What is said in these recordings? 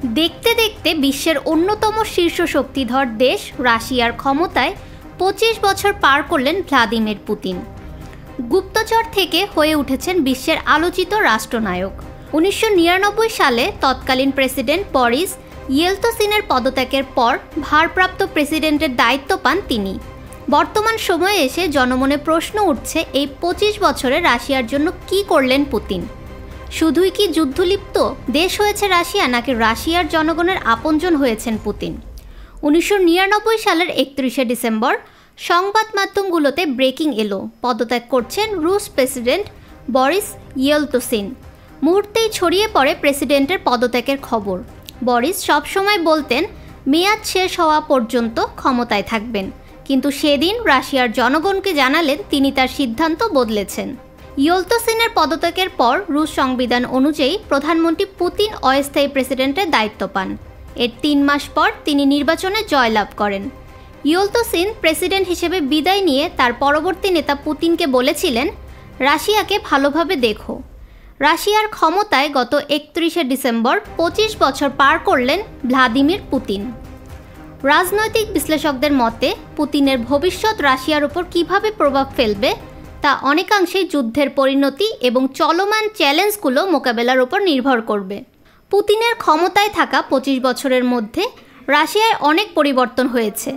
দেখতে দেখতে বিশ্বের অন্যতম শীর্ষ শক্তিধর দেশ রাশিয়ার ক্ষমতায় 25 বছর পার করলেন ভ্লাদিমির পুতিন। গুপ্তচর থেকে হয়ে উঠেছেন বিশ্বের আলোচিত রাষ্ট্রনায়ক। 1999 সালে তৎকালীন প্রেসিডেন্ট বরিস ইয়েলতসিনের পদত্যাগের পর ভারপ্রাপ্ত প্রেসিডেন্টের দায়িত্ব পান তিনি। বর্তমান সময়ে এসে জনমনে প্রশ্ন উঠছে, এই 25 বছরে রাশিয়ার জন্য কি করলেন পুতিন? শুধুই কি যুদ্ধলিপ্ত দেশ হয়েছে রাশিয়া, নাকি রাশিয়ার জনগণের আপনজন হয়েছেন পুতিন? 1999 সালের 31শে ডিসেম্বর সংবাদ মাধ্যমগুলোতে ব্রেকিং এলো, পদত্যাগ করছেন রুশ প্রেসিডেন্ট বরিস ইয়েলতসিন। মুহূর্তেই ছড়িয়ে পড়ে প্রেসিডেন্টের পদত্যাগের খবর। বরিস সবসময় বলতেন মেয়াদ শেষ হওয়া পর্যন্ত ক্ষমতায় থাকবেন, কিন্তু সেদিন রাশিয়ার জনগণকে জানালেন তিনি তার সিদ্ধান্ত বদলেছেন। ইয়েলতসিনের পদত্যাগের পর রুশ সংবিধান অনুযায়ী প্রধানমন্ত্রী পুতিন অস্থায়ী প্রেসিডেন্টের দায়িত্ব পান। এর 3 মাস পর তিনি নির্বাচনে জয়লাভ করেন। ইয়েলতসিন প্রেসিডেন্ট হিসেবে বিদায় নিয়ে তার পরবর্তী নেতা পুতিনকে বলেছিলেন, রাশিয়াকে ভালোভাবে দেখো। রাশিয়ার ক্ষমতায় গত 31শে ডিসেম্বর 25 বছর পার করলেন ভ্লাদিমির পুতিন। রাজনৈতিক বিশ্লেষকদের মতে পুতিনের ভবিষ্যৎ রাশিয়ার উপর কীভাবে প্রভাব ফেলবে তা অনেকাংশেই যুদ্ধের পরিণতি এবং চলমান চ্যালেঞ্জগুলো মোকাবেলার উপর নির্ভর করবে। পুতিনের ক্ষমতায় থাকা 25 বছরের মধ্যে রাশিয়ায় অনেক পরিবর্তন হয়েছে।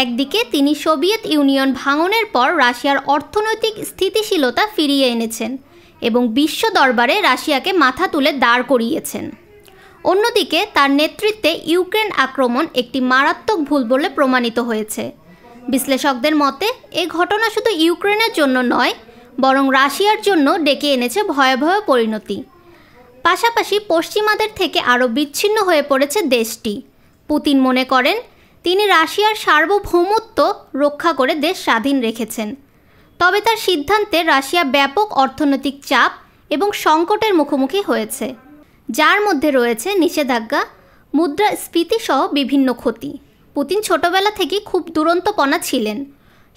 একদিকে তিনি সোভিয়েত ইউনিয়ন ভাঙনের পর রাশিয়ার অর্থনৈতিক স্থিতিশীলতা ফিরিয়ে এনেছেন এবং বিশ্ব দরবারে রাশিয়াকে মাথা তুলে দাঁড় করিয়েছেন। অন্যদিকে তার নেতৃত্বে ইউক্রেন আক্রমণ একটি মারাত্মক ভুল বলে প্রমাণিত হয়েছে। বিশ্লেষকদের মতে এই ঘটনা শুধু ইউক্রেনের জন্য নয়, বরং রাশিয়ার জন্য ডেকে এনেছে ভয়াবহ পরিণতি। পাশাপাশি পশ্চিমাদের থেকে আরও বিচ্ছিন্ন হয়ে পড়েছে দেশটি। পুতিন মনে করেন তিনি রাশিয়ার সার্বভৌমত্ব রক্ষা করে দেশ স্বাধীন রেখেছেন, তবে তার সিদ্ধান্তে রাশিয়া ব্যাপক অর্থনৈতিক চাপ এবং সংকটের মুখোমুখি হয়েছে, যার মধ্যে রয়েছে নিষেধাজ্ঞা, মুদ্রাস্ফীতি সহ বিভিন্ন ক্ষতি। পুতিন ছোটবেলা থেকেই খুব দুরন্তপনা ছিলেন।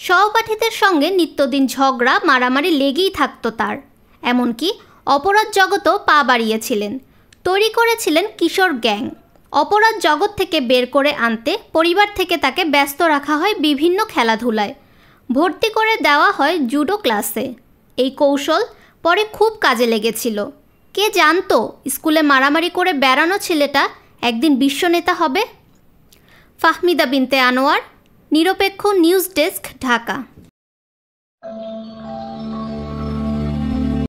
সহপাঠীদের সঙ্গে নিত্যদিন ঝগড়া মারামারি লেগেই থাকতো তার। এমনকি অপরাধ জগতও পা বাড়িয়েছিলেন, তৈরি করেছিলেন কিশোর গ্যাং। অপরাধ জগৎ থেকে বের করে আনতে পরিবার থেকে তাকে ব্যস্ত রাখা হয় বিভিন্ন খেলাধুলায়, ভর্তি করে দেওয়া হয় জুডো ক্লাসে। এই কৌশল পরে খুব কাজে লেগেছিল। কে জানতো স্কুলে মারামারি করে বেড়ানো ছেলেটা একদিন বিশ্বনেতা হবে। ফাহমিদা বিনতে আনোয়ার, নিরপেক্ষ নিউজ ডেস্ক, ঢাকা।